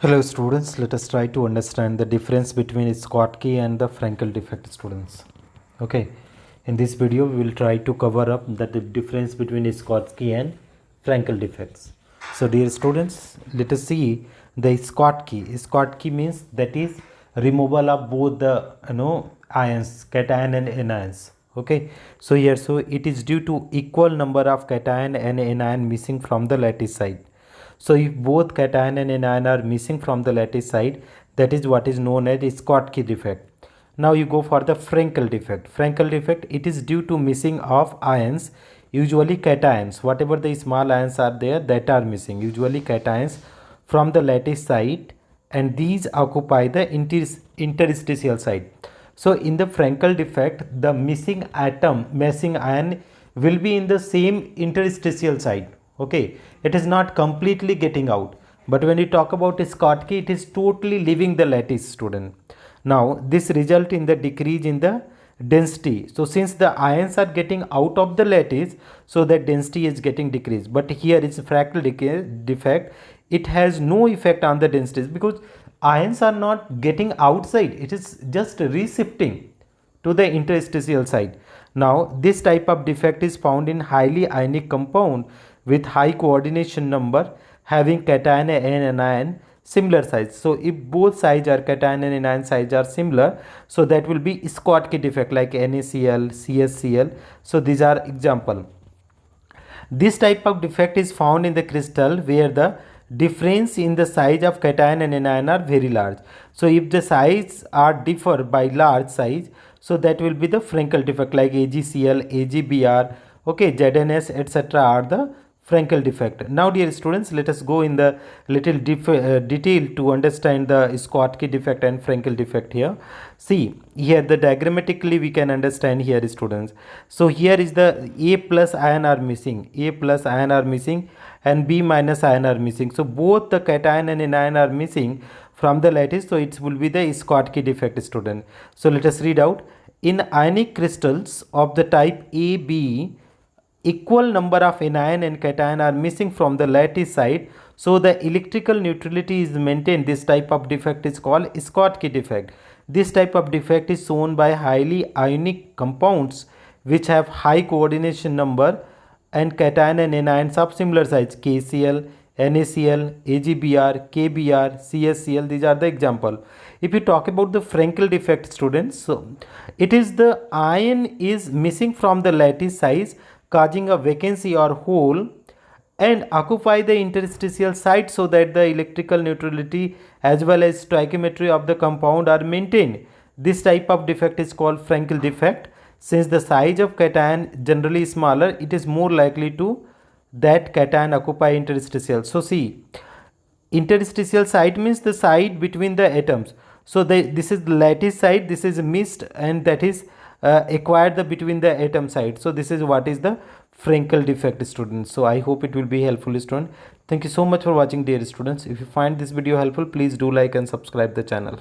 Hello students, let us try to understand the difference between schottky and the frenkel defect students. Okay, in this video we will try to cover up the difference between schottky and frenkel defects. So dear students, let us see the schottky. Schottky means that is removal of both the ions, cation and anions. Okay, so here it is due to equal number of cation and anion missing from the lattice side. So if both cation and anion are missing from the lattice side, that is what is known as schottky defect. Now you go for the frenkel defect. Frenkel defect, it is due to missing of ions, usually cations. Whatever the small ions are there that are missing, usually cations from the lattice side, and these occupy the interstitial side. So in the frenkel defect, the missing ion will be in the same interstitial side. Okay, it is not completely getting out, but when you talk about schottky, it is totally leaving the lattice, student. Now this result in the decrease in the density. So since the ions are getting out of the lattice, so the density is getting decreased. But here is a frenkel defect, it has no effect on the densities because ions are not getting outside, it is just reshifting to the interstitial side. Now this type of defect is found in highly ionic compound with high coordination number having cation and anion similar size. So if both sides are cation and anion size are similar, so that will be schottky defect like NaCl, CSCl. So these are example. This type of defect is found in the crystal where the difference in the size of cation and anion are very large. So if the size are differ by large size, so that will be the frenkel defect like AgCl, AgBr, okay, ZnS, etc. are the frenkel defect. Now dear students, let us go in the little detail to understand the schottky defect and frenkel defect here. See here the diagrammatically we can understand here students. So here is the A plus ion are missing, A plus ion are missing and B minus ion are missing. So both the cation and anion are missing from the lattice, so it will be the schottky defect, student. So let us read out. In ionic crystals of the type AB, equal number of anion and cation are missing from the lattice side, so the electrical neutrality is maintained. This type of defect is called schottky defect. This type of defect is shown by highly ionic compounds which have high coordination number and cation and anions of similar size, KCl, NaCl, AgBr, KBr, CSCl. These are the example. If you talk about the frenkel defect, students, so it is the ion is missing from the lattice size, causing a vacancy or hole and occupy the interstitial site, so that the electrical neutrality as well as stoichiometry of the compound are maintained. This type of defect is called frenkel defect. Since the size of cation generally is smaller, it is more likely to that cation occupy interstitial. So see, interstitial site means the side between the atoms. So this is the lattice side, this is missed, and that is acquired the between the atom side. So this is what is the frenkel defect, students. So I hope it will be helpful, student. Thank you so much for watching, dear students. If you find this video helpful, please do like and subscribe the channel.